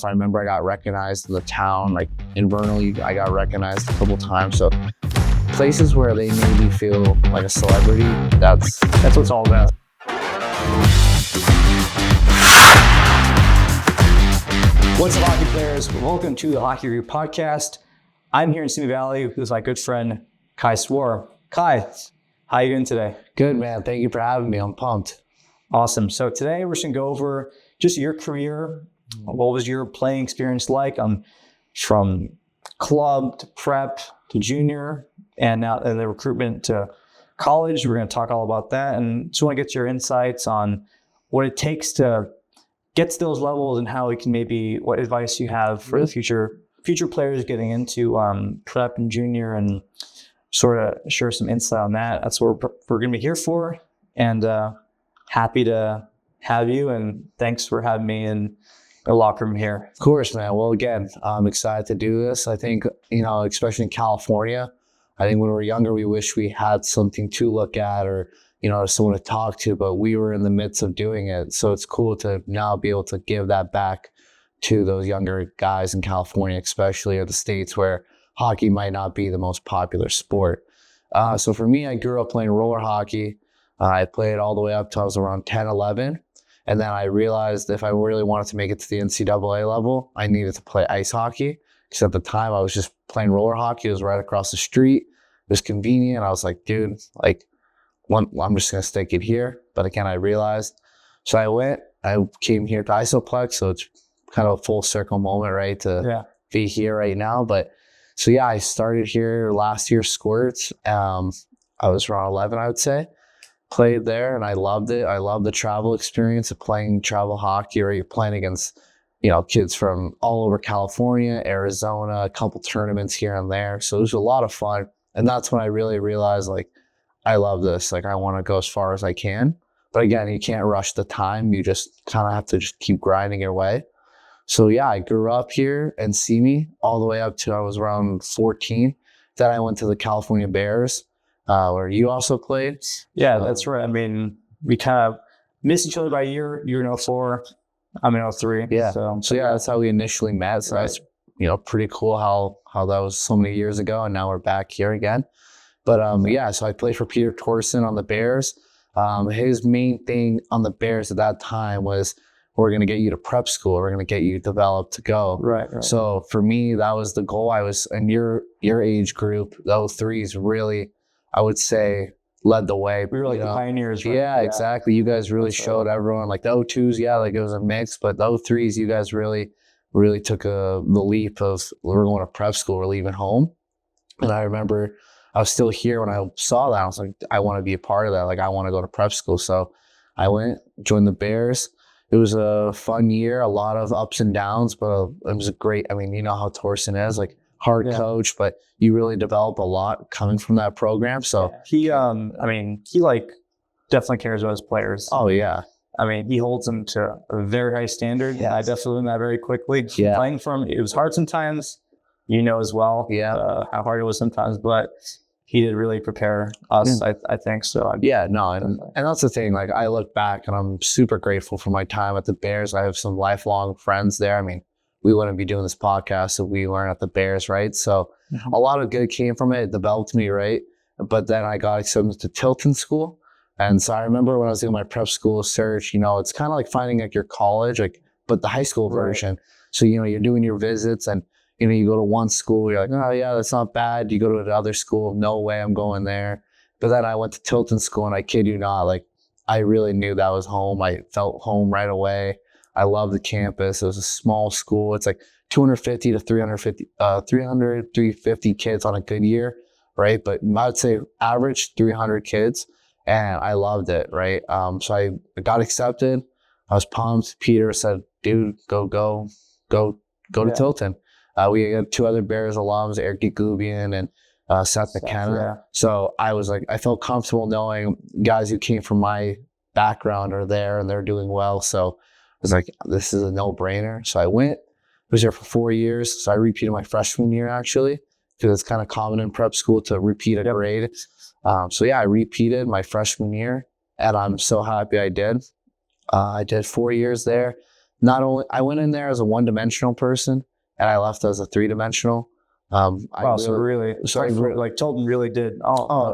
I remember I got recognized in the town, like in Vernal, I got recognized a couple times. So places where they made me feel like a celebrity, that's what it's all about. What's up, hockey players? Welcome to the Hockey Review Podcast. I'm here in Simi Valley with my good friend, Kai Tsoar. Kai, how are you doing today? Good, man. Thank you for having me. I'm pumped. Awesome. So today we're just going to go over just your career. What was your playing experience like from club to prep to junior and now the recruitment to college? We're going to talk all about that. And just want to get your insights on what it takes to get to those levels and how we can what advice you have for the future players getting into prep and junior, and sort of share some insight on that. That's what we're going to be here for. And happy to have you. And thanks for having me in the locker room here. Of course, man. Well, again, I'm excited to do this. I think, especially in California, I think when we were younger, we wish we had something to look at or, someone to talk to, but we were in the midst of doing it. So it's cool to now be able to give that back to those younger guys in California, especially, or the States where hockey might not be the most popular sport. So for me, I grew up playing roller hockey. I played all the way up till I was around 10, 11. And then I realized if I really wanted to make it to the NCAA level, I needed to play ice hockey. Because at the time, I was just playing roller hockey. It was right across the street. It was convenient. I was like, dude, I'm just going to stick it here. But again, I realized. So I came here to Isoplex. So it's kind of a full circle moment, right? To be here right now. But so yeah, I started here last year, Squirts. I was around 11, I would say. Played there and I loved it. I loved the travel experience of playing travel hockey, or you're playing against, kids from all over California, Arizona, a couple tournaments here and there. So it was a lot of fun. And that's when I really realized, I love this. I want to go as far as I can. But again, you can't rush the time. You just kind of have to just keep grinding your way. So yeah, I grew up here in Simi all the way up to I was around 14. Then I went to the California Bears. Where you also played? Yeah, that's right. I mean, we kind of missed each other by a year. You're in 04, I'm in 03. Yeah. So yeah, that's how we initially met. So that's, pretty cool how that was so many years ago, and now we're back here again. But so I played for Peter Torson on the Bears. His main thing on the Bears at that time was, we're going to get you to prep school. We're going to get you developed to go. Right. So for me, that was the goal. I was in your age group. Those threes really, I would say, led the way. We were like the pioneers, right? Yeah, exactly. You guys really showed everyone, the O2s, it was a mix, but the O3s, you guys really took the leap of, we're going to prep school, we're leaving home. And I remember I was still here when I saw that. I was like, I want to be a part of that. I want to go to prep school. So I went, joined the Bears. It was a fun year, a lot of ups and downs, but it was a great, you know how Torson is, hard coach, but you really develop a lot coming from that program. So he definitely cares about his players. Oh yeah. He holds them to a very high standard. Yes. I definitely learned that very quickly. Yeah. Playing for him, it was hard sometimes, as well. Yeah. How hard it was sometimes, but he did really prepare us, I think. So and that's the thing. I look back and I'm super grateful for my time at the Bears. I have some lifelong friends there. We wouldn't be doing this podcast if we weren't at the Bears, right? So a lot of good came from it. It developed me, right? But then I got accepted to Tilton School. And so I remember when I was doing my prep school search, it's kind of like finding your college, but the high school version. So, you're doing your visits and, you go to one school, you're like, oh yeah, that's not bad. You go to another school, no way I'm going there. But then I went to Tilton School and I kid you not, I really knew that was home. I felt home right away. I love the campus. It was a small school. It's 250 to 350 kids on a good year, right? But I would say average 300 kids, and I loved it, right? So I got accepted. I was pumped. Peter said, dude, go to Tilton. We had two other Bears alums, Eric Gubian and Seth McKenna. Yeah. So I felt comfortable knowing guys who came from my background are there and they're doing well. So I was like, this is a no-brainer. So I went, was there for 4 years. So I repeated my freshman year, actually, because it's kind of common in prep school to repeat a grade. I repeated my freshman year, and I'm so happy I did. I did 4 years there. not only I went in there as a one-dimensional person and I left as a three-dimensional. Wow, so really, like Tilton really did.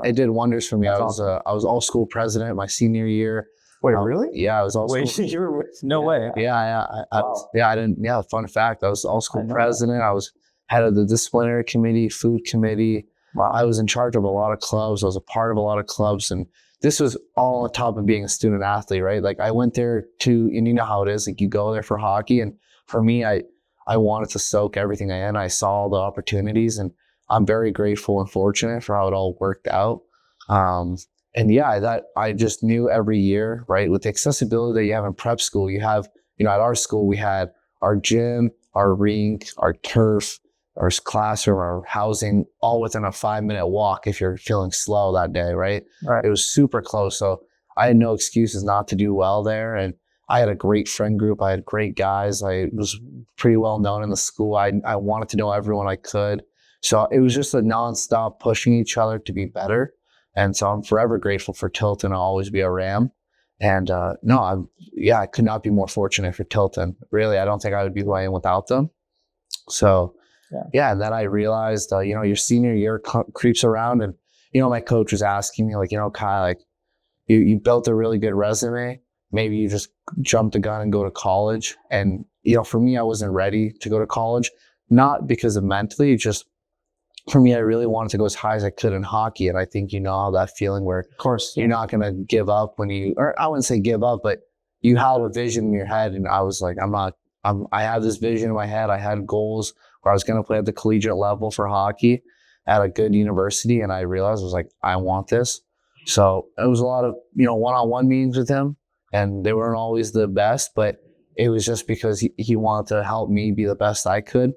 It did wonders for me. That's I was all school president my senior year. Wait, really? Yeah, I was all Wait, school. you were no way. I didn't. Yeah, fun fact. I was all school president. I was head of the disciplinary committee, food committee. Wow. I was in charge of a lot of clubs. I was a part of a lot of clubs, and this was all on top of being a student athlete, right? Like I went there and you know how it is. Like you go there for hockey, and for me, I wanted to soak everything in. I saw all the opportunities, and I'm very grateful and fortunate for how it all worked out. And yeah, that I just knew every year, right? With the accessibility that you have in prep school, you have, at our school, we had our gym, our rink, our turf, our classroom, our housing, all within a 5-minute walk if you're feeling slow that day, right? Right. It was super close. So I had no excuses not to do well there. And I had a great friend group. I had great guys. I was pretty well known in the school. I wanted to know everyone I could. So it was just a nonstop pushing each other to be better. And so I'm forever grateful for Tilton. I'll always be a Ram. And I could not be more fortunate for Tilton. Really, I don't think I would be who I am without them. So and then I realized, your senior year creeps around, and my coach was asking me, like, Kai, like you built a really good resume. Maybe you just jump the gun and go to college. And for me, I wasn't ready to go to college, not because of mentally, just for me, I really wanted to go as high as I could in hockey. And I think how that feeling where, of course, you're not going to give up or I wouldn't say give up, but you have a vision in your head. And I was like, I have this vision in my head. I had goals where I was going to play at the collegiate level for hockey at a good university. And I realized I was like, I want this. So it was a lot of, one-on-one meetings with him, and they weren't always the best, but it was just because he wanted to help me be the best I could.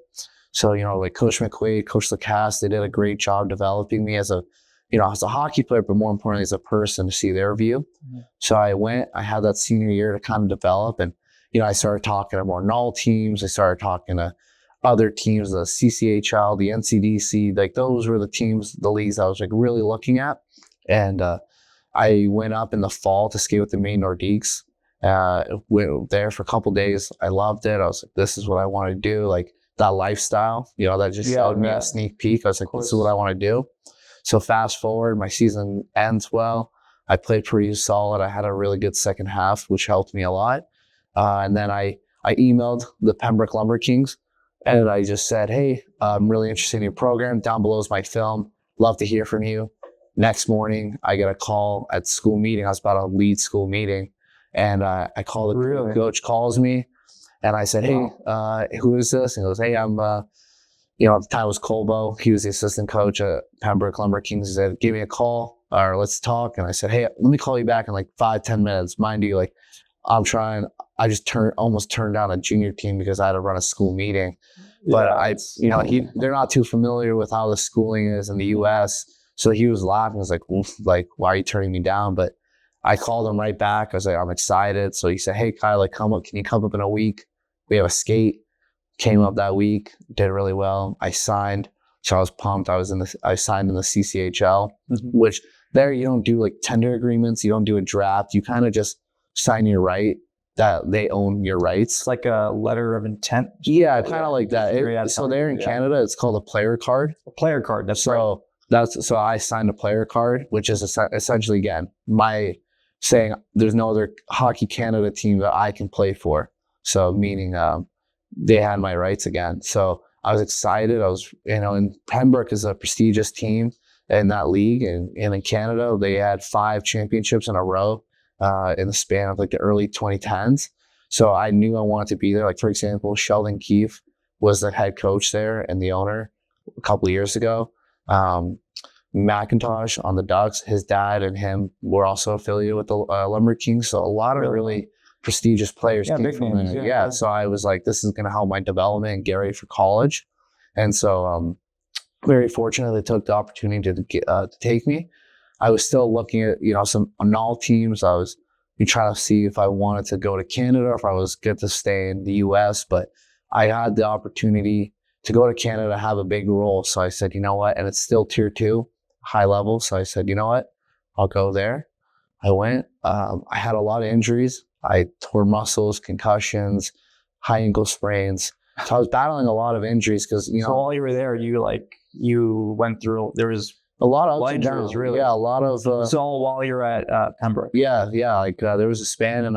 So, like Coach McQuaid, Coach Lacasse, they did a great job developing me as a hockey player, but more importantly, as a person, to see their view. Mm-hmm. So I had that senior year to kind of develop. And, I started talking to more null teams. I started talking to other teams, the CCHL, the NCDC, like those were the teams, the leagues I was like really looking at. And I went up in the fall to skate with the Maine Nordiques. Went there for a couple of days. I loved it. I was like, this is what I want to do. Like, that lifestyle, that just showed me a sneak peek. I was like, this is what I want to do. So fast forward, my season ends well. I played pretty solid. I had a really good second half, which helped me a lot. And then I emailed the Pembroke Lumber Kings, and I just said, hey, I'm really interested in your program. Down below is my film. Love to hear from you. Next morning, I get a call at school meeting. I was about to lead school meeting. And I call the coach, calls me. And I said, hey, who is this? And he goes, hey, I'm, at the time it was Colbo. He was the assistant coach at Pembroke Lumber Kings. He said, give me a call or let's talk. And I said, hey, let me call you back in like 5-10 minutes. Mind you, like I'm trying, I just almost turned down a junior team because I had to run a school meeting. But they're not too familiar with how the schooling is in the US. So he was laughing. He was like, why are you turning me down? But I called him right back. I was like, I'm excited. So he said, hey, Kyle, like, come up. Can you come up in a week? We have a skate. Came up that week, did really well. I signed. So I was pumped. I signed in the CCHL, which there you don't do like tender agreements. You don't do a draft. You kind of just sign your right that they own your rights. It's like a letter of intent. Yeah, kind of like that. So there in Canada, it's called a player card. A player card. That's right. So I signed a player card, which is essentially, again, my saying there's no other Hockey Canada team that I can play for. So meaning they had my rights again. So I was excited. I was, and Pembroke is a prestigious team in that league. And in Canada, they had 5 championships in a row in the span of like the early 2010s. So I knew I wanted to be there. Like, for example, Sheldon Keefe was the head coach there and the owner a couple of years ago. McIntosh on the Ducks, his dad and him were also affiliated with the Lumber Kings. So a lot of really prestigious players came from there. Yeah. So I was like, this is going to help my development and get ready for college. And so very fortunate they took the opportunity to take me. I was still looking at, some null teams. I was trying to see if I wanted to go to Canada or if I was good to stay in the US. But I had the opportunity to go to Canada, have a big role. So I said, you know what? And it's still tier 2, high level. So I said, you know what? I'll go there. I went. I had a lot of injuries. I tore muscles, concussions, high ankle sprains. So I was battling a lot of injuries because, you So know, while you were there, you went through, there was a lot of a lot ups of and injuries, downs. really. Yeah, a lot of it's all while you're at Pembroke. yeah. Like there was a span in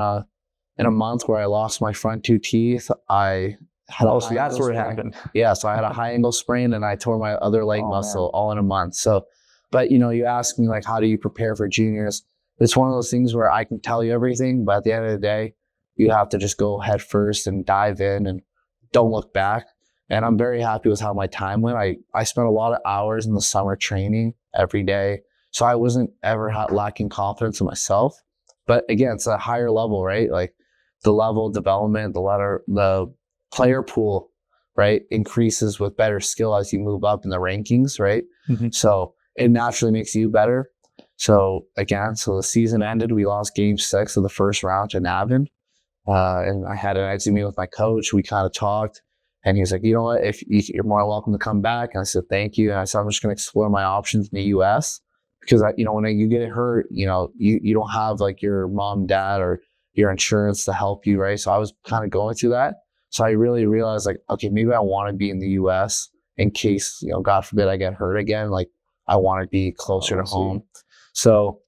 a month where I lost my front 2 teeth. I had So that's where it happened. Yeah, so I had a high ankle sprain and I tore my other leg muscle Man. all in a month. So, but you know, you ask me like, how do you prepare for juniors? It's one of those things where I can tell you everything, but at the end of the day, you have to just go head first and dive in and don't look back. And I'm very happy with how my time went. I spent a lot of hours in the summer training every day. So I wasn't ever lacking confidence in myself. But again, it's a higher level, right? Like the level of development, the player pool, right, increases with better skill as you move up in the rankings, right? Mhm. So it naturally makes you better. So again, so the season ended. We lost game 6 of the first round to Navin. And I had an exit meeting with my coach. We kind of talked. And he was like, you know what, if you're more welcome to come back. And I said, thank you. And I said, I'm just going to explore my options in the U.S. because, you know, when you get hurt, you know, you don't have like your mom, dad, or your insurance to help you, right? So I was kind of going through that. So I really realized like, okay, maybe I want to be in the U.S. in case, you know, God forbid I get hurt again. Like I want to be closer to home. So,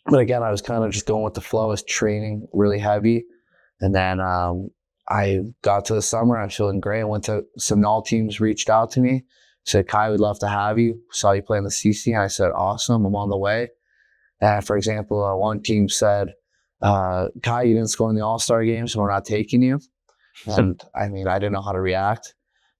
but again, I was kind of just going with the flow. I was training really heavy. And then I got to the summer. I was feeling great. I went to some NAL teams, reached out to me, said, Kai, we'd love to have you. Saw you play in the CC. And I said, awesome. I'm on the way. And for example, one team said, Kai, you didn't score in the All-Star game, so we're not taking you. And I mean, I didn't know how to react.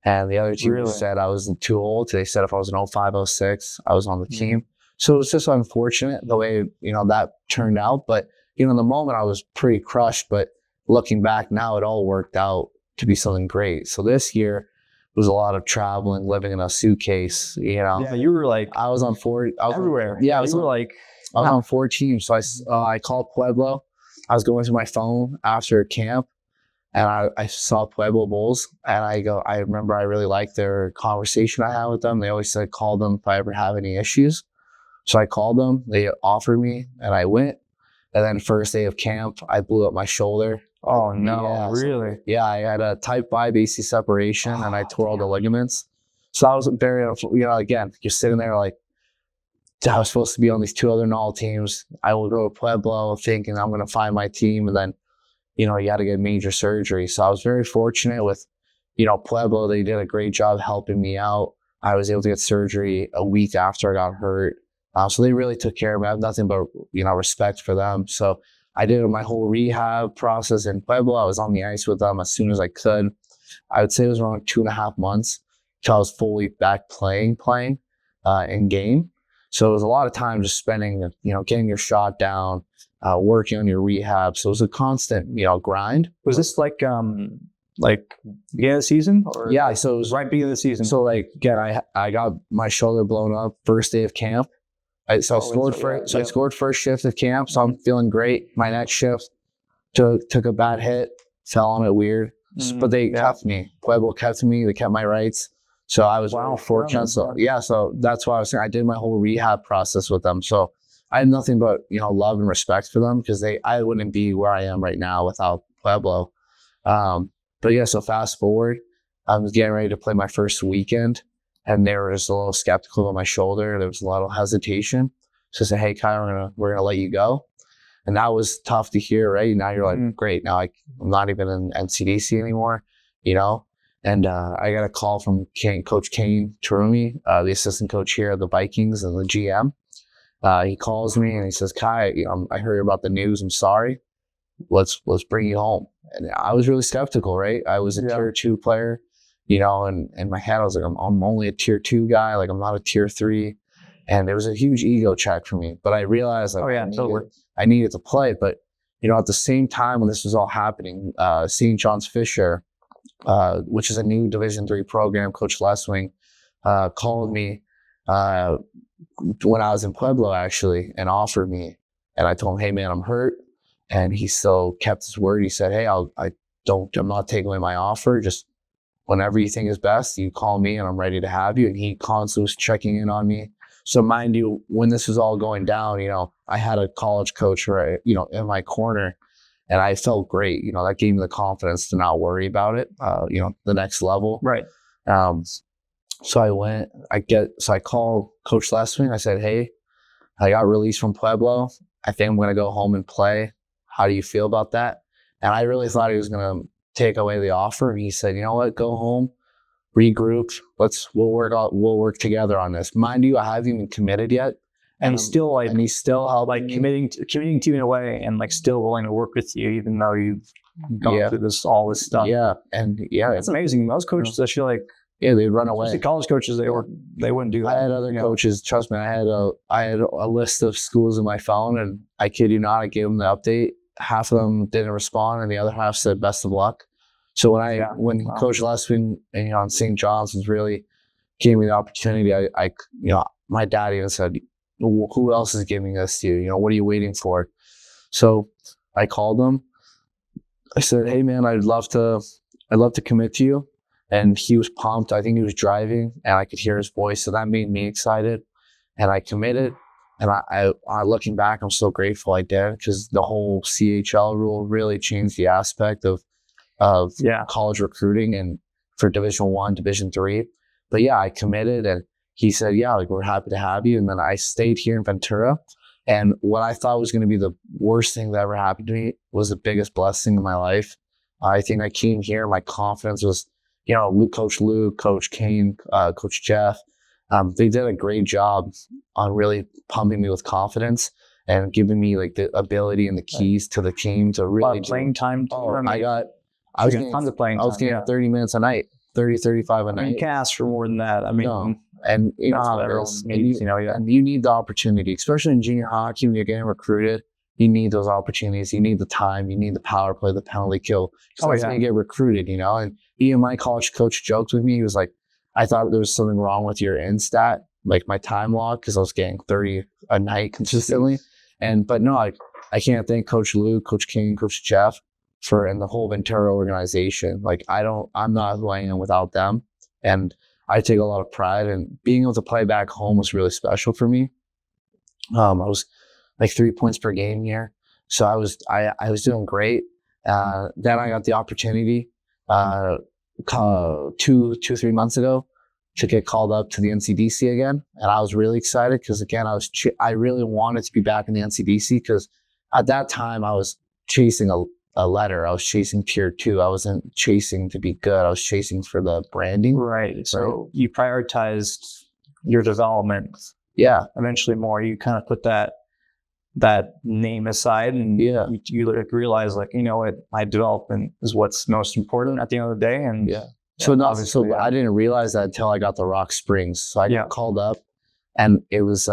And the other team said I was too old. They said if I was an 05, 06, I was on the team. So it was just unfortunate the way, you know, that turned out. But, you know, in the moment I was pretty crushed. But looking back now, it all worked out to be something great. So this year was a lot of traveling, living in a suitcase, you know. Yeah, you were like, I was on 4, I was everywhere. Yeah, I was like, I was on 4 teams. So I called Pueblo. I was going through my phone after camp and I saw Pueblo Bulls and I remember I really liked their conversation I had with them. They always said, call them if I ever have any issues. So I called them, they offered me and I went. And then first day of camp, I blew up my shoulder. oh no, Yeah, really? Yeah, I had a type 5 AC separation and I tore all the ligaments. So I was very, you know, again, you're sitting there like, I was supposed to be on these 2 other NAL teams. I will go to Pueblo thinking I'm going to find my team. And then, you know, you got to get major surgery. So I was very fortunate with, you know, Pueblo. They did a great job helping me out. I was able to get surgery a week after I got hurt. So they really took care of me. I have nothing but, you know, respect for them. So I did my whole rehab process in Pueblo. I was on the ice with them as soon as I could. I would say it was around 2.5 months till I was fully back playing in game. So it was a lot of time just spending, you know, getting your shot down, working on your rehab. So it was a constant, you know, grind. Was this like beginning of the season? Or yeah, so it was right beginning of the season. So like again, I got my shoulder blown up first day of camp. I scored first shift of camp, so I'm feeling great. My next shift took a bad hit, fell on it weird, but they kept me. Pueblo kept me. They kept my rights. So I was fortunate. So so that's why I was saying I did my whole rehab process with them. So I had nothing but, you know, love and respect for them because I wouldn't be where I am right now without Pueblo. But yeah, so fast forward, I was getting ready to play my first weekend, and they were just a little skeptical of my shoulder. There was a lot of hesitation. So I said, "Hey, Kai, we're gonna let you go," and that was tough to hear. Right now, you're like, "Great, now I'm not even in NCDC anymore," you know. And I got a call from Coach Kane Tarumi, the assistant coach here at the Vikings and the GM. He calls me and he says, "Kai, you know, I heard about the news. I'm sorry. Let's bring you home." And I was really skeptical, right? I was a tier 2 player, you know, and in my head I was like, I'm only a tier 2 guy. Like I'm not a tier 3. And it was a huge ego check for me. But I realized like, I needed to play. But, you know, at the same time when this was all happening, St. John's Fisher, which is a new Division III program, Coach Leswing, called me when I was in Pueblo actually and offered me. And I told him, "Hey man, I'm hurt." And he still kept his word. He said, "Hey, I'm not taking away my offer. Just whenever you think is best, you call me and I'm ready to have you." And he constantly was checking in on me. So mind you, when this was all going down, you know, I had a college coach, right, you know, in my corner. And I felt great. That gave me the confidence to not worry about it, the next level. Right. So I called Coach Lesswing. I said, hey, I got released from Pueblo. I think I'm going to go home and play. How do you feel about that? And I really thought he was going to take away the offer. And he said, you know what, go home, regroup. We'll work together on this. Mind you, I haven't even committed yet. And he's still helping me. committing to you in a way, and like still willing to work with you, even though you've gone through all this stuff. Yeah. And that's amazing. Most coaches, I feel like, they'd run away. College coaches, they wouldn't do that. I had other coaches. Trust me, I had a list of schools in my phone, and I kid you not, I gave them the update. Half of them didn't respond, and the other half said best of luck. So when Coach Lesswing on St. John's was really gave me the opportunity, I my dad even said, who else is giving this to you? What are you waiting for? So I called him. I said, hey man, I'd love to commit to you. And he was pumped. I think he was driving, and I could hear his voice. So that made me excited. And I committed. And I looking back, I'm so grateful I did, because the whole CHL rule really changed the aspect of college recruiting and for Division I, Division III. But yeah, I committed, and he said, yeah, like, we're happy to have you. And then I stayed here in Ventura. And what I thought was going to be the worst thing that ever happened to me was the biggest blessing in my life. I think I came here, my confidence was, Coach Luke, Coach Kane, Coach Jeff, they did a great job on really pumping me with confidence and giving me like the ability and the keys to the team to really playing time. I was getting tons of playing time. I was getting 30 minutes a night, 30, 35 a night. You can't ask for more than that. I mean, no. And you know how it is. And you need the opportunity, especially in junior hockey when you're getting recruited. You need those opportunities. You need the time. You need the power play, the penalty kill. So that's when you get recruited, And even my college coach joked with me. He was like, I thought there was something wrong with your instat, like my time log, because I was getting 30 a night consistently. But no, I can't thank Coach Luke, Coach King, Coach Jeff and the whole Ventura organization. Like I'm not who I am without them. And I take a lot of pride, and being able to play back home was really special for me. I was like 3 points per game here. So I was doing great. Then I got the opportunity 3 months ago to get called up to the NCDC again. And I was really excited because, again, I really wanted to be back in the NCDC, because at that time I was chasing a letter. I was chasing tier 2. I wasn't chasing to be good. I was chasing for the branding. Right. So you prioritized your development. Yeah. Eventually more. You kind of put that name aside, and you realize, like, my development is what's most important at the end of the day. And I didn't realize that until I got the Rock Springs. So I got called up, and it was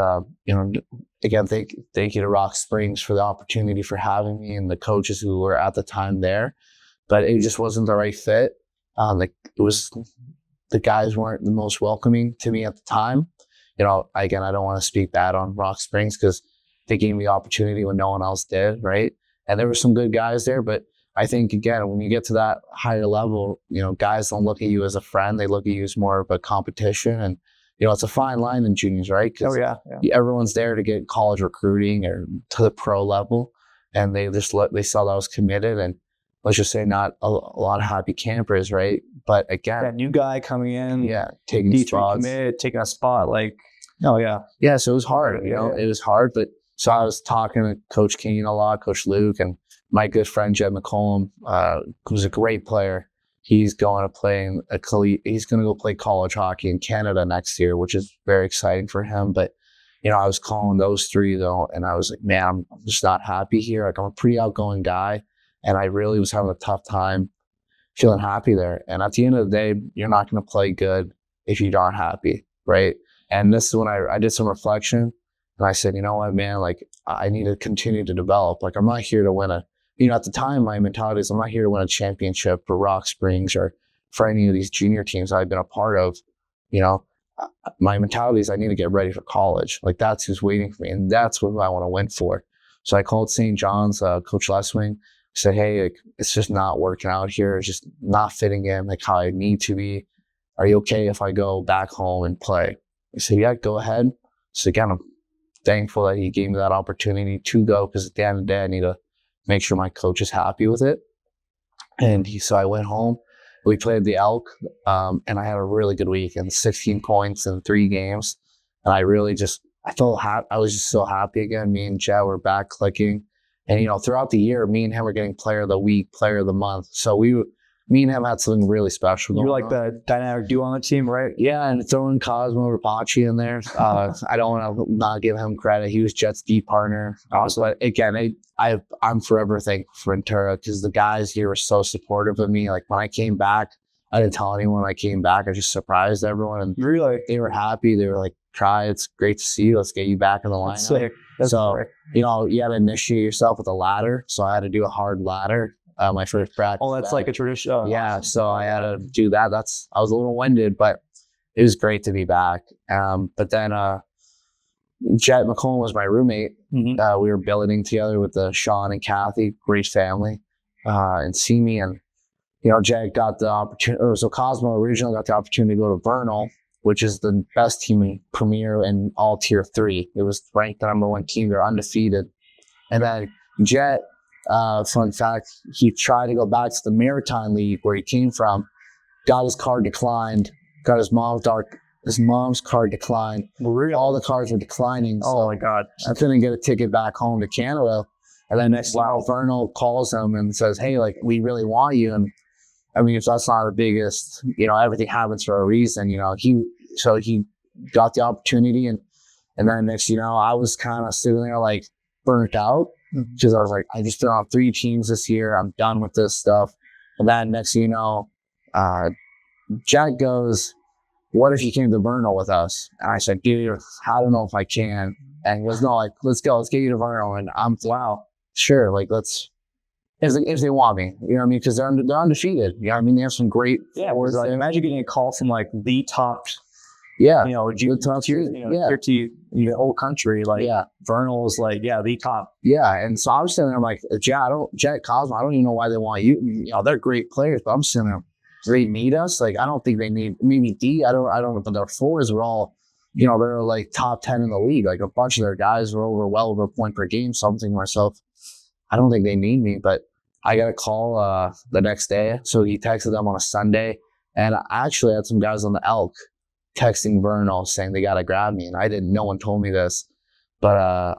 again, thank you to Rock Springs for the opportunity for having me and the coaches who were at the time there. But it just wasn't the right fit. The guys weren't the most welcoming to me at the time. Again, I don't want to speak bad on Rock Springs, because they gave me the opportunity when no one else did, right? And there were some good guys there, but I think, again, when you get to that higher level, guys don't look at you as a friend. They look at you as more of a competition. And, it's a fine line in juniors, right? Everyone's there to get college recruiting or to the pro level. And they saw that I was committed, and let's just say not a lot of happy campers, right? But again, that new guy coming in, taking spots, taking a spot, like, so it was hard, it was hard. But so I was talking to Coach Kane a lot, Coach Luke, and my good friend Jed McCollum, who's a great player. He's going to go play college hockey in Canada next year, which is very exciting for him. But I was calling those three though, and I was like, man, I'm just not happy here. Like, I'm a pretty outgoing guy, and I really was having a tough time feeling happy there. And at the end of the day, you're not going to play good if you aren't happy, right? And this is when I did some reflection, and I said, you know what, man, like, I need to continue to develop. Like, I'm not here to win at the time, my mentality is I'm not here to win a championship for Rock Springs or for any of these junior teams I've been a part of. My mentality is I need to get ready for college. Like, that's who's waiting for me, and that's what I want to win for. So I called St. John's, Coach Lesswing, said, hey, like, it's just not working out here. It's just not fitting in like how I need to be. Are you okay if I go back home and play? He said, yeah, go ahead. So again, I'm thankful that he gave me that opportunity to go, because at the end of the day, I need to make sure my coach is happy with it. And so I went home. We played the Elk, and I had a really good weekend. 16 points in 3 games, and I really I felt happy. I was just so happy again. Me and Jet were back clicking, and throughout the year, me and him were getting Player of the Week, Player of the Month. So me and him had something really special. You're like the dynamic duo on the team, right? Yeah, and throwing Cosmo Rapace in there. I don't want to not give him credit. He was Jet's D partner. But again, I'm forever thankful for Ventura because the guys here were so supportive of me. Like when I came back, I didn't tell anyone I came back. I just surprised everyone, and really, they were happy. They were like, "Try, it's great to see you. Let's get you back in the lineup." Sick. So you had to initiate yourself with a ladder. So I had to do a hard ladder. My first practice. Oh, that's like a tradition. Oh, yeah, so I had to do that. I was a little winded, but it was great to be back. But then Jet McCollum was my roommate. Mm-hmm. We were billeting together with Sean and Kathy, great family, and see me. And Jet got the opportunity. So Cosmo originally got the opportunity to go to Vernal, which is the best team in Premier and all Tier 3. It was ranked the #1 team. They're undefeated. And then Jet. Fun fact, he tried to go back to the Maritime League where he came from, got his card declined, got his mom's card declined. Really? All the cards were declining. Oh my God. I couldn't get a ticket back home to Canada. And then next while Vernal calls him and says, "Hey, like we really want you." And I mean, if that's not the biggest, everything happens for a reason, he got the opportunity and then next, I was kind of sitting there like burnt out. Because I was like, I just been on 3 teams this year. I'm done with this stuff. And then next thing you know, Jack goes, "What if you came to Vernal with us?" And I said, "Dude, I don't know if I can." And he goes, "No, like, let's go. Let's get you to Vernal." And I'm, wow, sure. Like, let's, if they want me, you know what I mean? Because they're undefeated. You know what I mean? They have some great forwards. Like, imagine getting a call from like the top. Yeah, the top tier, the whole country. Like, Vernal is like, the top. Yeah, and so I'm sitting there, I'm like, Jet Cosmo, I don't even know why they want you. They're great players, but I'm sitting there, they need us. Like, I don't think they need maybe D. I don't know, but their forwards were all, they're like top 10 in the league. Like a bunch of their guys were well over a point per game. So I'm thinking to myself, I don't think they need me. But I got a call the next day, so he texted them on a Sunday, and I actually had some guys on the Elk texting Vernal saying they got to grab me. And no one told me this, but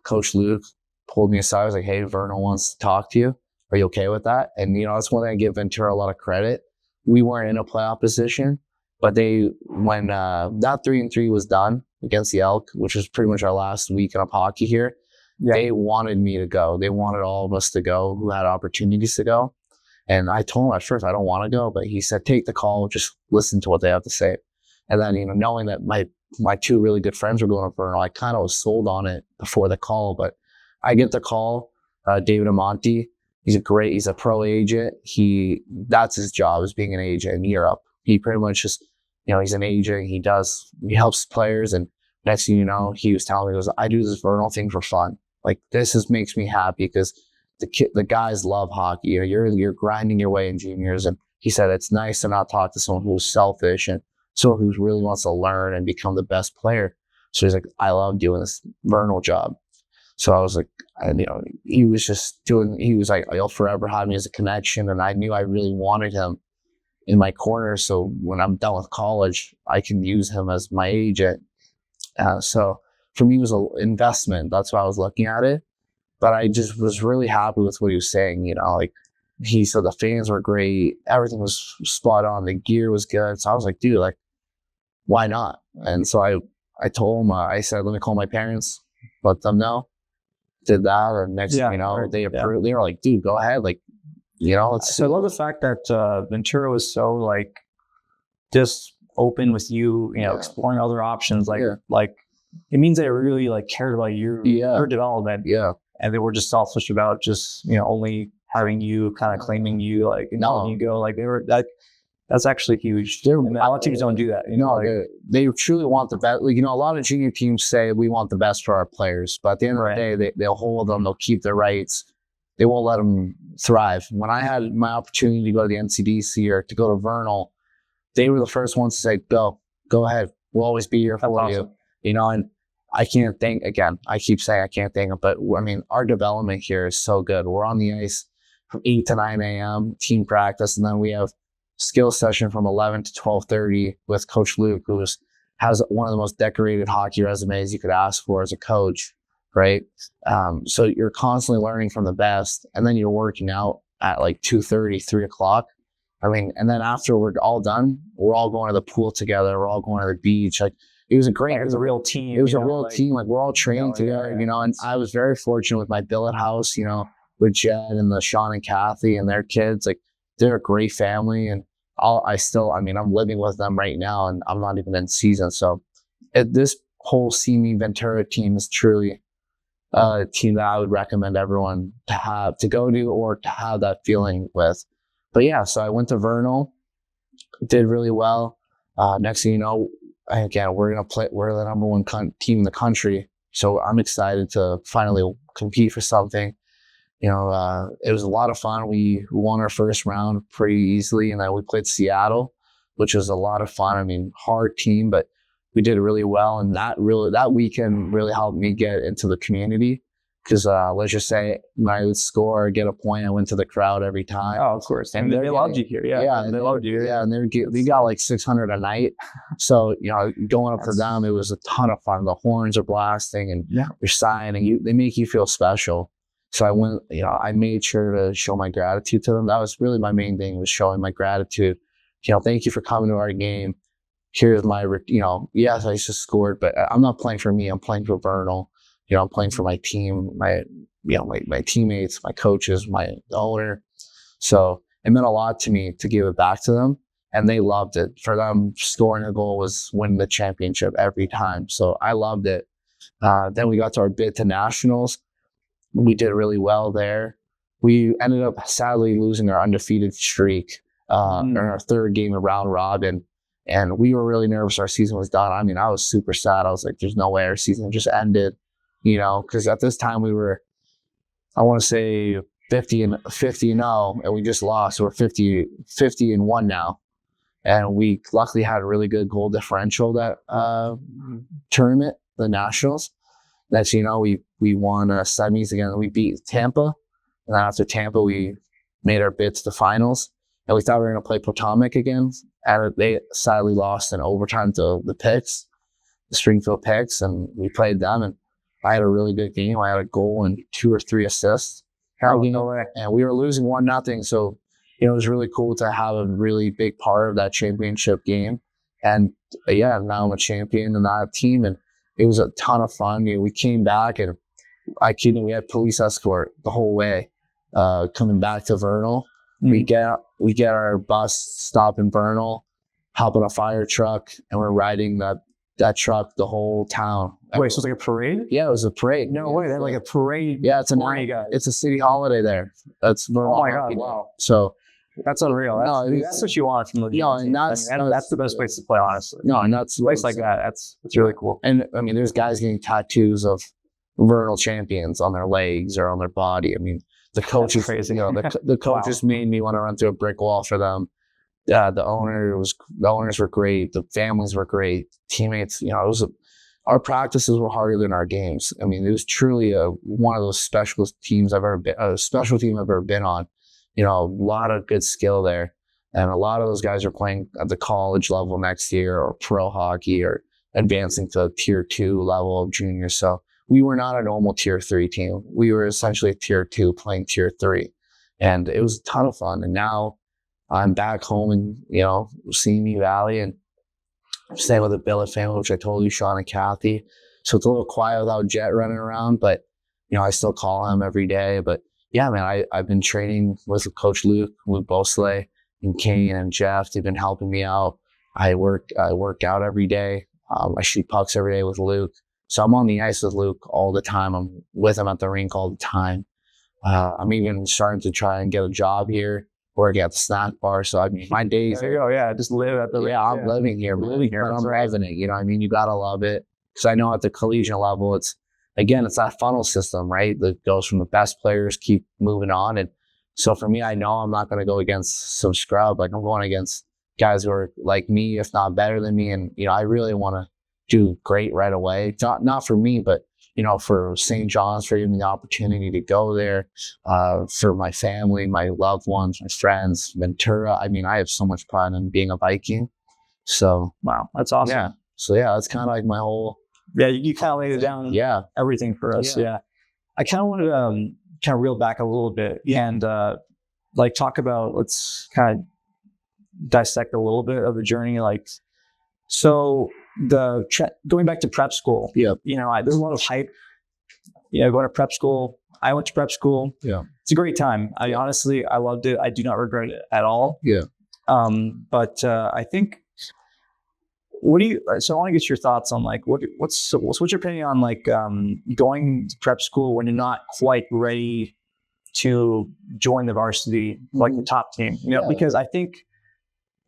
Coach Luke pulled me aside. I was like, "Hey, Vernal wants to talk to you. Are you okay with that?" And, that's one thing I give Ventura a lot of credit. We weren't in a playoff position, but when that 3-3 was done against the Elk, which was pretty much our last weekend of hockey here, they wanted me to go. They wanted all of us to go who had opportunities to go. And I told him at first, I don't want to go, but he said, "Take the call, just listen to what they have to say." And then, knowing that my 2 really good friends were going to Vernal, I kind of was sold on it before the call. But I get the call, David Amonte, he's a pro agent. That's his job, is being an agent in Europe. He pretty much just, he's an agent. He helps players. And next thing you know, he was telling me, he goes, "I do this Vernal thing for fun. Like, this makes me happy because the guys love hockey. You're grinding your way in juniors." And he said, "It's nice to not talk to someone who's selfish and someone who really wants to learn and become the best player." So he's like, "I love doing this Vernal job." So I was like, he was like, "You'll forever have me as a connection." And I knew I really wanted him in my corner. So when I'm done with college, I can use him as my agent. So for me, it was an investment. That's why I was looking at it. But I just was really happy with what he was saying. Like, he said the fans were great. Everything was spot on. The gear was good. So I was like, dude, like, why not? And so I told him, I said, "Let me call my parents, let them know." Did that. And next thing you know, they approved. They were like, "Dude, go ahead." Like, So I love the fact that Ventura was so like just open with you, exploring other options. Like it means they really like cared about your development. Yeah. And they were just selfish about just, only having you, kind of claiming you, like, and letting you go. Like, they were that's actually huge. A lot of teams don't do that. They truly want the best. Like, a lot of junior teams say we want the best for our players, but at the end of the day, they'll hold them. They'll keep their rights. They won't let them thrive. When I had my opportunity to go to the NCDC or to go to Vernal, they were the first ones to say, go ahead. We'll always be here for you. And I can't thank, again, I keep saying I can't thank them, but I mean, our development here is so good. We're on the ice from 8 to 9 a.m., team practice, and then we have skill session from 11 to 12:30 with Coach Luke, who has one of the most decorated hockey resumes you could ask for as a coach, right? So you're constantly learning from the best, and then you're working out at like 2:30, 3 o'clock. I mean, and then after we're all done, we're all going to the pool together. We're all going to the beach. Like, it was a great, It was a real team. it was a real team. Like, we're all training together, and I was very fortunate with my billet house, with Jed and the Sean and Kathy and their kids. Like, they're a great family, and I'm living with them right now, and I'm not even in season. So this whole Simi Ventura team is truly a team that I would recommend everyone to go to or to have that feeling with. But yeah, so I went to Vernal, did really well. Next thing you know, again, we're the number one team in the country. So I'm excited to finally compete for something. It was a lot of fun. We won our first round pretty easily, and then we played Seattle, which was a lot of fun. I mean, hard team, but we did really well. And that weekend really helped me get into the community. Because let's just say when I would score or get a point, I went to the crowd every time. Oh, of course. And they loved you here. Yeah, they loved you. Yeah, and they got like 600 a night. So, going up to them, it was a ton of fun. The horns are blasting and you're signing. They make you feel special. So I went, I made sure to show my gratitude to them. That was really my main thing, was showing my gratitude. Thank you for coming to our game. Here's my, yes, I just scored, but I'm not playing for me. I'm playing for Vernal. I'm playing for my team, my teammates, my coaches, my owner. So it meant a lot to me to give it back to them, and they loved it. For them, scoring a goal was winning the championship every time. So I loved it. Then we got to our bid to nationals. We did really well there. We ended up sadly losing our undefeated streak in our third game of round robin. And we were really nervous our season was done. I mean, I was super sad. I was like, there's no way our season just ended. Because at this time we were, I want to say 50-0, and we just lost. So we're 50-1 now. And we luckily had a really good goal differential that tournament, the nationals. That's, we won semis again. We beat Tampa. And then after Tampa, we made our bid to the finals. And we thought we were going to play Potomac again. And they sadly lost in overtime to the Picks, the Springfield Picks. And we played them, and I had a really good game. I had a goal and 2 or 3 assists. And we were losing 1-0. So, it was really cool to have a really big part of that championship game. And now I'm a champion in that team. And it was a ton of fun. We came back, and we had police escort the whole way coming back to Vernal. We get our bus stop in Vernal, hop on a fire truck, and we're riding that truck the whole town. Wait, so it's like a parade? Yeah, it was a parade. No way, they're like a parade. Yeah, it's a city holiday there. That's oh my God, wow. So that's unreal. That's what you want from the and that's the best place to play, honestly. No, and that's a place like that. That's really cool. And I mean, there's guys getting tattoos of Vernal champions on their legs or on their body. I mean, the coaches, crazy. The coaches made me want to run through a brick wall for them. The owners were great. The families were great. Teammates, our practices were harder than our games. I mean, it was truly one of those special teams I've ever been on. A lot of good skill there, and a lot of those guys are playing at the college level next year, or pro hockey, or advancing to tier 2 level of junior. So we were not a normal tier 3 team. We were essentially a tier 2 playing tier 3, and it was a ton of fun. And now I'm back home in, Simi Valley, and I'm staying with the Billet family, which I told you, Sean and Kathy. So it's a little quiet without Jet running around, but, I still call him every day. But yeah, man, I've been training with Coach Luke Bosley, and Kane and Jeff. They've been helping me out. I work out every day. I shoot pucks every day with Luke. So I'm on the ice with Luke all the time. I'm with him at the rink all the time. I'm even starting to try and get a job here, working at the snack bar. So I mean, my days. There you go. Yeah, just live at the. Yeah, I'm living here. But I'm loving it. You gotta love it, because I know at the collegiate level, it's that funnel system, right? That goes from the best players keep moving on, and so for me, I know I'm not going to go against some scrub. Like, I'm going against guys who are like me, if not better than me, and I really want to do great right away. Not for me, but for St. John's, for giving me the opportunity to go there, for my family, my loved ones, my friends, Ventura. I mean, I have so much pride in being a Viking. So Wow, that's awesome. yeah. So yeah, that's kind of like my whole. Yeah, you kind of laid it down. Yeah, everything for us. Yeah, I kind of wanted to kind of reel back a little bit and like talk about. Let's kind of dissect a little bit of the journey. Like, so going back to prep school. Yeah, there's a lot of hype. Going to prep school. I went to prep school. Yeah, it's a great time. I honestly, I loved it. I do not regret it at all. Yeah. But I think. So I want to get your thoughts on like what's your opinion on like going to prep school when you're not quite ready to join the varsity, like the top team, because I think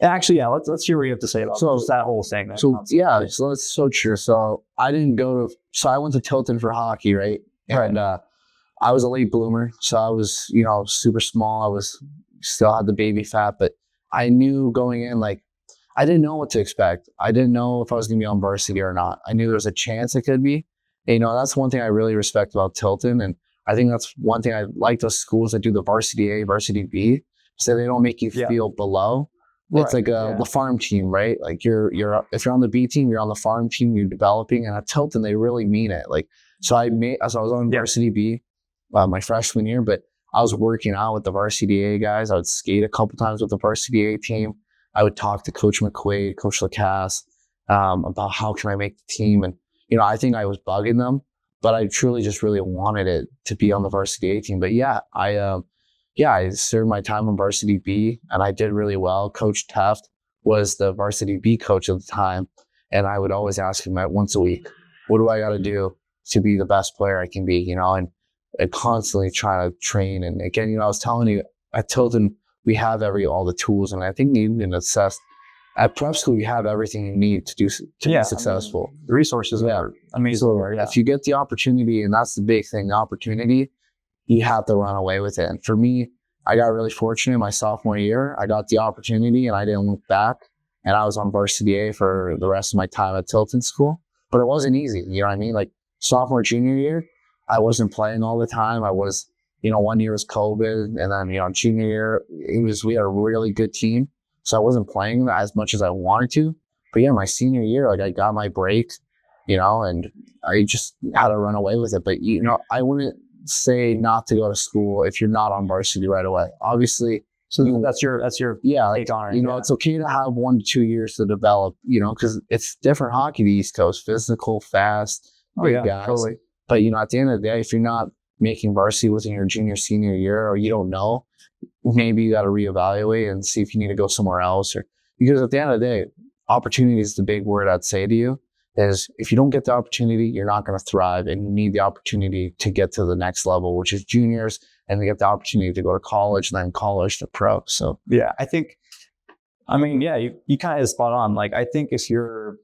actually, let's hear what you have to say about that whole thing. So that's so true. So I went to Tilton for hockey, right? And I was a late bloomer. So I was, super small. I still had the baby fat, but I knew going in, like, I didn't know what to expect. I didn't know if I was going to be on varsity or not. I knew there was a chance it could be. And, that's one thing I really respect about Tilton. And I think that's one thing I like those schools that do the varsity A, varsity B, so they don't make you feel below. Right. It's like the farm team, right? Like if you're on the B team, you're on the farm team, you're developing. And at Tilton, they really mean it. Like, so I was on varsity B my freshman year, but I was working out with the varsity A guys. I would skate a couple times with the varsity A team. I would talk to Coach McQuaid, Coach Lacasse, about how can I make the team. And, I think I was bugging them, but I truly just really wanted it to be on the varsity A team. But I served my time on varsity B and I did really well. Coach Teft was the varsity B coach at the time. And I would always ask him once a week, what do I got to do to be the best player I can be, and constantly trying to train. And again, I was telling you at Tilton, we have all the tools, and I think you need to assess at prep school. You have everything you need to be successful. The resources are amazing. So if you get the opportunity, and that's the big thing, the opportunity, you have to run away with it. And for me, I got really fortunate. My sophomore year, I got the opportunity, and I didn't look back. And I was on varsity A for the rest of my time at Tilton School. But it wasn't easy. You know what I mean? Like sophomore, junior year, I wasn't playing all the time. I was. 1 year was COVID, and then, junior year, we had a really good team. So I wasn't playing as much as I wanted to. But my senior year, like I got my break, and I just had to run away with it. But, I wouldn't say not to go to school if you're not on varsity right away. Obviously. So that's your take on it. It's okay to have 1 to 2 years to develop, because it's different hockey, the East Coast, physical, fast, big guys. Totally. But, at the end of the day, if you're not making varsity within your senior year, or you don't know, maybe you got to reevaluate and see if you need to go somewhere else. Because at the end of the day, opportunity is the big word I'd say to you, is if you don't get the opportunity, you're not going to thrive, and you need the opportunity to get to the next level, which is juniors, and to get the opportunity to go to college, and then college to pro. So I think, you kind of spot on. Like, I think if you're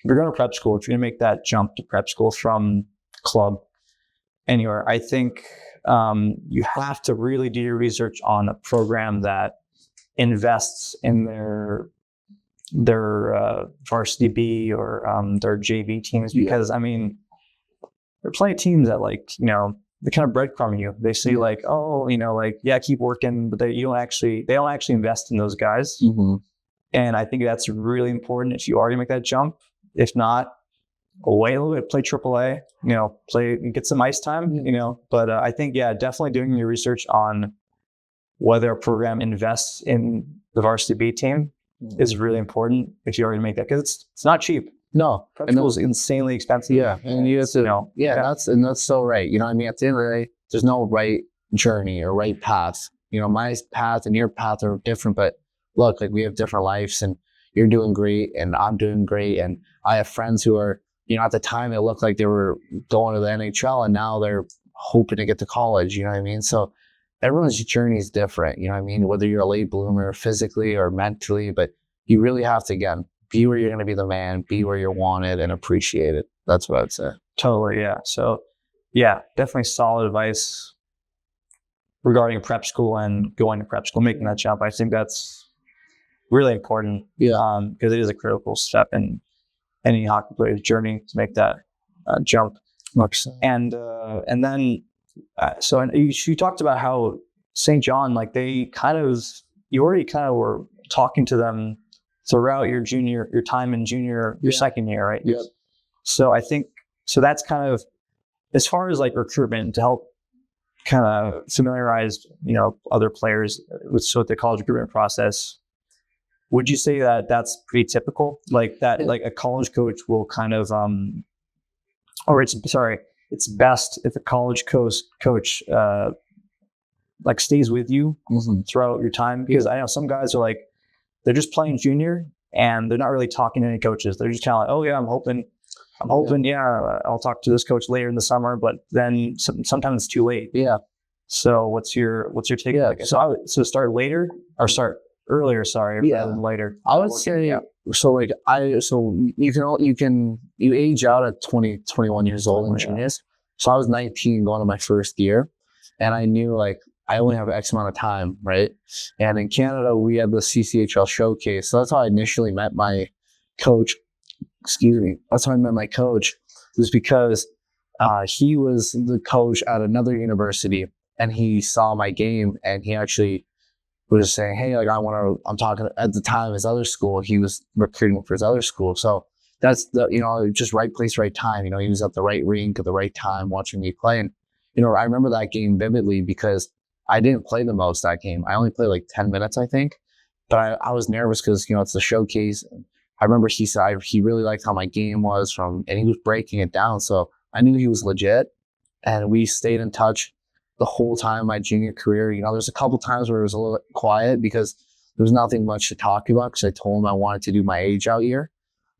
going to prep school, if you're going to make that jump to prep school from club anywhere, I think you have to really do your research on a program that invests in their varsity B or their JV teams, because there are plenty of teams that they kind of breadcrumb you. They say keep working, but they don't actually invest in those guys. Mm-hmm. And I think that's really important if you already make that jump. If not, wait a little bit, play AAA, get some ice time, but I think, definitely doing your research on whether a program invests in the varsity B team is really important if you already make that, because it's not cheap. No, prep school is insanely expensive. Yeah, and you have to, that's so right. At the end of the day, there's no right journey or right path. My path and your path are different, but look, like we have different lives, and you're doing great, and I'm doing great, and I have friends who are. At the time, it looked like they were going to the NHL, and now they're hoping to get to college. You know what I mean? So everyone's journey is different. You know what I mean? Whether you're a late bloomer physically or mentally, but you really have to, again, be where you're going to be the man, be where you're wanted and appreciated. That's what I'd say. Totally, yeah. So, definitely solid advice regarding prep school and going to prep school, making that jump. I think that's really important. Yeah. Because it is a critical step in any hockey player's journey to make that jump. 100%. And then you talked about how St. John, like you already kind of were talking to them throughout your time in your second year, right? Yep. So I think, so that's kind of, as far as like recruitment, to help kind of familiarize, other players with the college recruitment process, would you say that that's pretty typical? Like that, like a college coach will kind of, it's best if a college coach like stays with you throughout your time, because I know some guys are like, they're just playing junior and they're not really talking to any coaches. They're just kind of like, oh yeah, I'm hoping, I'll talk to this coach later in the summer, but then sometimes it's too late. Yeah. So what's your take? Yeah. So start later or start earlier, rather than later. I would say, so you age out at 20, 21 years old in juniors. So I was 19 going to my first year, and I knew like I only have X amount of time, right? And in Canada, we had the CCHL showcase. So that's how I initially met my coach. That's how I met my coach. It was because he was the coach at another university, and he saw my game, and he actually was saying, hey, like I'm talking at the time, his other school, he was recruiting for his other school. So that's just right place, right time. He was at the right rink at the right time watching me play. And, I remember that game vividly because I didn't play the most that game. I only played like 10 minutes, I think. But I was nervous because, it's the showcase. I remember he said he really liked how my game was and he was breaking it down. So I knew he was legit. And we stayed in touch the whole time of my junior career. There's a couple times where it was a little quiet because there was nothing much to talk about because I told him I wanted to do my age out year,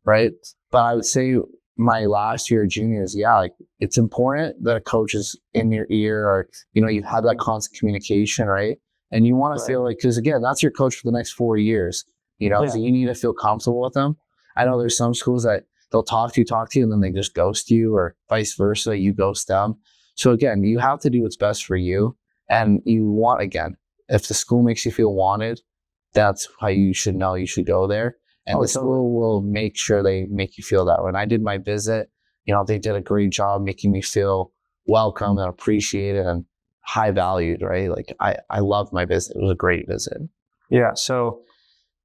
right? But I would say my last year of juniors, like it's important that a coach is in your ear, or, you have that constant communication, right? And you want to feel like, because again, that's your coach for the next 4 years, so you need to feel comfortable with them. I know there's some schools that they'll talk to you, and then they just ghost you, or vice versa, you ghost them. So again, you have to do what's best for you. And if the school makes you feel wanted, that's how you should know you should go there. And the school will make sure they make you feel that way. When I did my visit, they did a great job making me feel welcome and appreciated and high valued, right? Like I loved my visit. It was a great visit. Yeah. So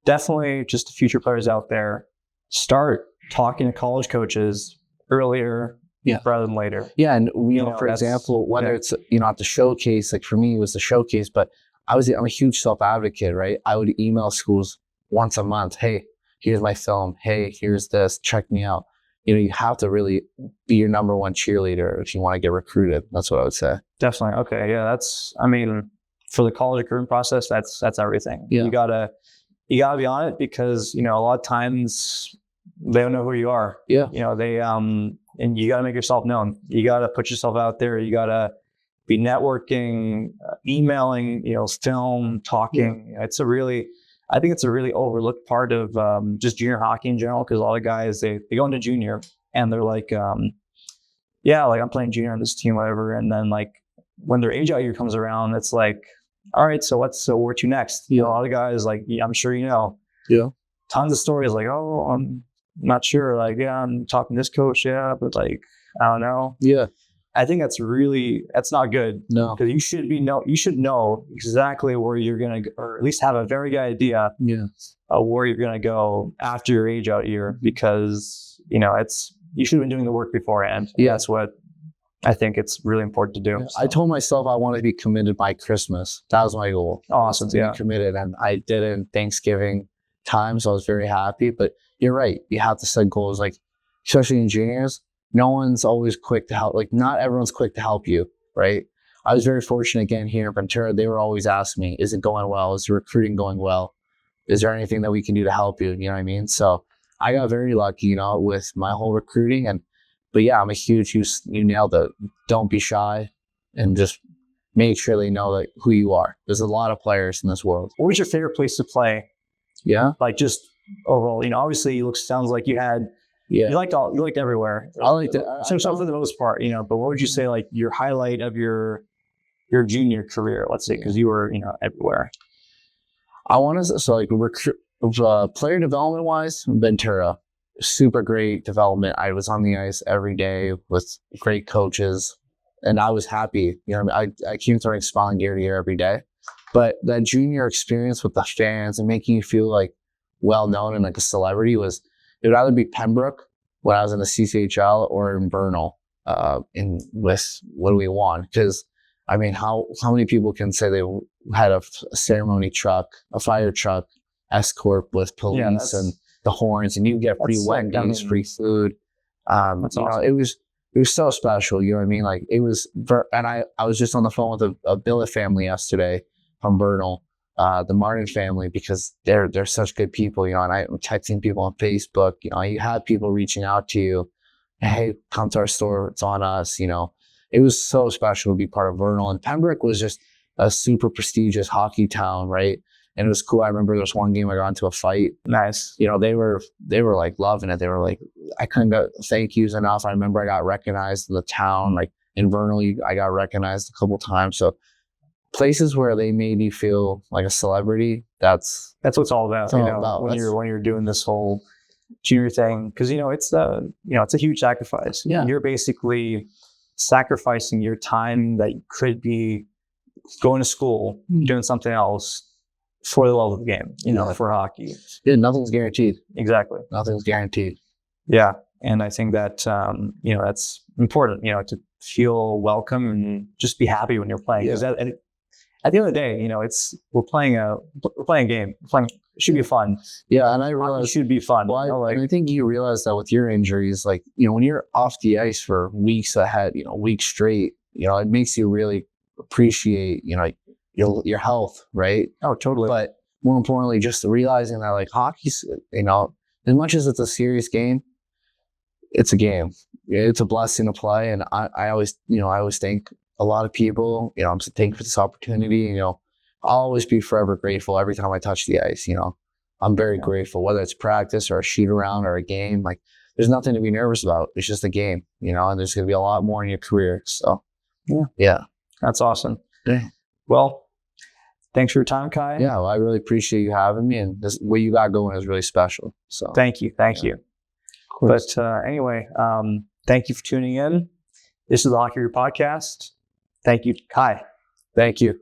definitely, just the future players out there, start talking to college coaches earlier rather than later. Yeah. And, for example, whether it's, at the showcase, like for me, it was the showcase, but I'm a huge self-advocate, right? I would email schools once a month. Hey, here's my film. Hey, here's this. Check me out. You have to really be your number one cheerleader if you want to get recruited. That's what I would say. Definitely. Okay. Yeah. For the college recruitment process, that's everything. Yeah. You gotta be on it because, a lot of times they don't know who you are. Yeah. And you gotta make yourself known. You gotta put yourself out there. You gotta be networking, emailing, film, talking. Yeah. I think it's a really overlooked part of just junior hockey in general, because a lot of guys, they go into junior and they're like, I'm playing junior on this team, whatever. And then like when their age out year comes around, it's like, all right, so where to next? A lot of guys, like, I'm sure tons of stories like, oh, I'm not sure. Like, I'm talking to this coach, but like, I don't know. Yeah. I think that's not good. No, because you should know exactly where you're gonna go, or at least have a very good idea of where you're gonna go after your age out year, because you should have been doing the work beforehand. Yeah, that's what I think it's really important to do. Yeah. So. I told myself I wanted to be committed by Christmas. That was my goal. Awesome, to be committed, and I did it in Thanksgiving time, so I was very happy. But you're right, you have to set goals, like especially in juniors. No one's always quick to help. Like, not everyone's quick to help you, right? I was very fortunate again here in Ventura. They were always asking me, is it going well? Is the recruiting going well? Is there anything that we can do to help you? You know what I mean? So I got very lucky, with my whole recruiting. But yeah, I'm a huge, you nailed it. Don't be shy and just make sure they know like who you are. There's a lot of players in this world. What was your favorite place to play? Yeah. Like just overall, obviously sounds like you had, you liked everywhere. I liked it. So for the most part, but what would you say like your highlight of your junior career? Let's say, because you were, everywhere. I want to, so like player development wise, Ventura. super great development. I was on the ice every day with great coaches, and I was happy. You know, I came throwing smiling ear to ear every day. But that junior experience with the fans and making you feel like well known and like a celebrity it would either be Pembroke when I was in the CCHL or in Vernal in with when we won. Because I mean, how many people can say they had a ceremony truck, a fire truck, escort with police and the horns, and you get free Wendy's, free food. That's awesome. It was so special. You know what I mean? Like it was, and I was just on the phone with a billet family yesterday from Vernal, the Martin family, because they're such good people, you know, and I'm texting people on Facebook, you know, you have people reaching out to you, hey, come to our store, it's on us, you know. It was so special to be part of Vernal, and Pembroke was just a super prestigious hockey town, right? And it was cool. I remember there was one game I got into a fight. Nice. You know, they were like loving it. They were like, I couldn't get thank yous enough. I remember I got recognized in the town, like in Vernal, I got recognized a couple times. So places where they made you feel like a celebrity, that's what it's all about. You know, when you're doing this whole junior thing, because you know it's a huge sacrifice. Yeah, you're basically sacrificing your time that you could be going to school, doing something else for the love of the game. You know, for hockey. Yeah, nothing's guaranteed. Exactly, nothing's guaranteed. Yeah, and I think that you know that's important. You know, to feel welcome and just be happy when you're playing. Because at the end of the day, you know, we're playing a game. It should be fun. Yeah, and I realize it should be fun. Well, and I think you realize that with your injuries, like, you know, when you're off the ice for weeks ahead, you know, weeks straight, you know, it makes you really appreciate, you know, your health, right? Oh, totally. But more importantly, just realizing that like hockey's, you know, as much as it's a serious game, it's a game. It's a blessing to play, and I always thank a lot of people, you know, I'm so thankful for this opportunity. You know, I'll always be forever grateful every time I touch the ice. You know, I'm very grateful, whether it's practice or a shoot around or a game. Like, there's nothing to be nervous about. It's just a game, you know, and there's going to be a lot more in your career. So, yeah. That's awesome. Yeah. Well, thanks for your time, Kai. Yeah, well, I really appreciate you having me, and what you got going is really special. So, thank you. But anyway, thank you for tuning in. This is the Hockey Root Podcast. Thank you, Kai. Thank you.